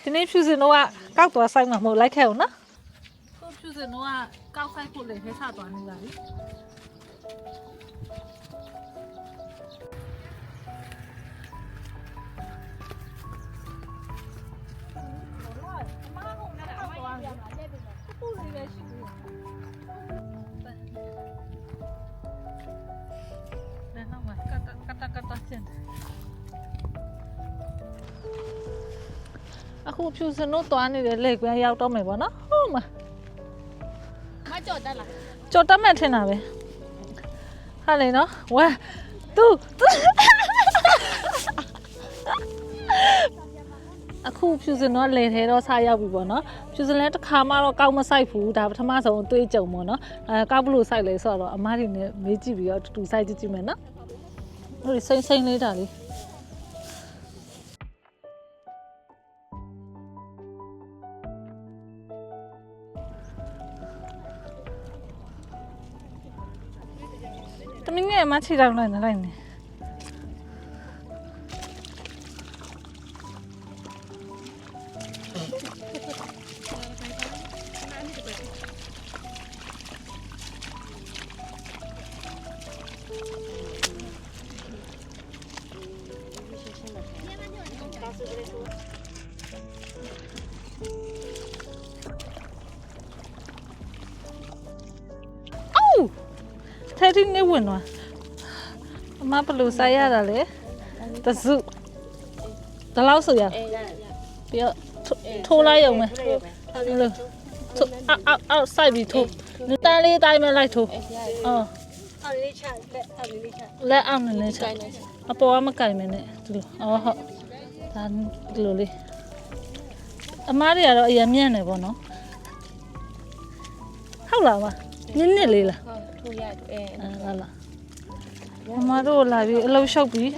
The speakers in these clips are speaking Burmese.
ဒီနေ့ဖြူစင်တော့ကောက်သွားဆိုင်မှာမဟုတ်လိုက်ခဲ့အောင်နော်ကိုဖြူစင်တော့ကောက်ဆိုင်ဖို့လေခဲချသွားနေပါပြီအခုဖြူစင်တို့သွားနေတဲ့လက်ကွန်းရောက်တော့မယ်ပေါ့နော်ဟုတ်မှာမကြော်တက်လားကြော်တက်မှထင်တာပဲဟာလေနော်ဝါသူအခုဖြူစင်တော့လေထဲတော့ဆာရောက်ပြီပေါ့နော်ဖြူစင်လည်းတစ်ခါမှတော့ကောက်မဆိုင်ဘူးဒါပထမဆုံးအတွေ့အကြုံပေါ့နော်ကောက်ဘလို့ဆိုင်လဲဆိုတော့အမားတွေနဲ့မေးကြည့်ပြီးတော့တူဆိုင်ကြည့်မယ်နော်ဟိုစိမ့်စိမ့်လေးတာလေးတမင်းငယ်မချီတော့လိုက်နေထဲထိနေဝင်သွားအမဘလို့ဆိုင်ရတာလေတစုဒီလောက်ဆိုရပြီးတော့ထိုးလိုက်ရုံပဲလို့အောက်ဆိုင်ပြီးထိုးတန်းလေးတိုင်းမဲ့လိုက်ထိုးအော်အော်လေးချလက်အောင်လေးချအပေါ်ကမကင်မနဲ့ဒီလိုအော်ဟုတ်ဒါဒီလိုလေးအမားတွေကတော့အရင်မြန့်နေပေါ့နော်ဟုတ်လားမနစ်လေးလားထိုးရတယ်လာလာအမတို့လာပြီးအလုပ်ရှုပ်ပြီး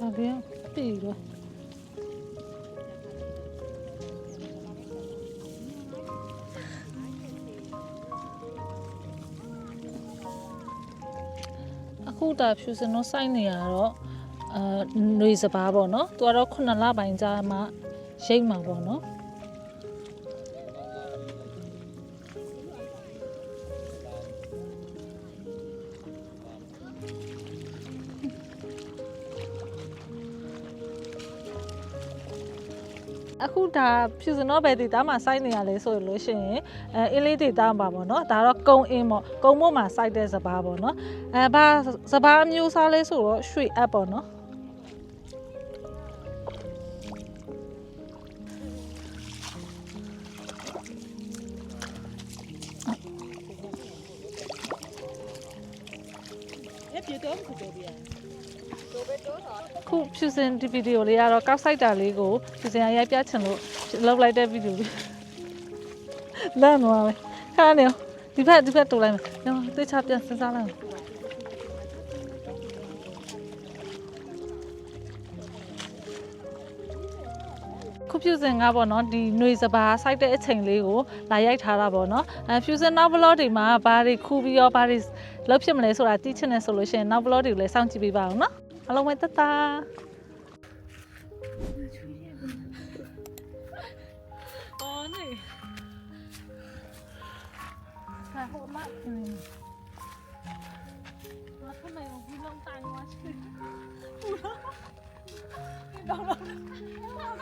ဒါလေးပြီတော့အခုဒါဖြူစင်တော့စိုက်နေရတော့ຫນွေစပားပေါ့နော်သူကတော့9လပိုင်းကြာမှရိတ်မှာပေါ့နော်အခုဒါဖြူစင်တော့ဘယ်ဒေတာမှာစိုက်နေရလဲဆိုလို့ရှိရင်အင်းလေးဒေတာမှာပေါ့နော်ဒါတော့ကုံအင်းပေါ့ကုံမို့မှာစိုက်တဲ့စပားပေါ့နော်ဘာစပားမျိုးစားလဲဆိုတော့ရွှေအပ်ပေါ့နော်ခုဖြူစင်ဒီဗီဒီယိုလေးကတော့ကောက်ဆိုင်တာလေးကိုဖြူစင်ရိုက်ပြချင်လို့လုပ်လိုက်တဲ့ဗီဒီယိုလေးလမ်းသွားမယ်ခါနေဒီဘက်တူလိုက်မယ်ညသိချပြန်စဉ်းစားလိုက်ခုဖြူစင်ကပေါ့နော်ဒီຫນွေစပားစိုက်တဲ့အချိန်လေးကိုလာရိုက်ထားတာပေါ့နော်ဖြူစင်နောက် vlog တွေမှာဘာတွေခူးပြီးရောဘာတွေလုပ်ဖြစ်မလဲဆိုတာသိချင်တယ်ဆိုလို့ရှိရင်နောက် vlog တွေကိုလည်းစောင့်ကြည့်ပေးပါအောင်နော်အားလုံးပဲတတာအော်နေဟာဟိုမဘာထမဘူးလုံးတိုင်းသွားချင်ဘူးတော့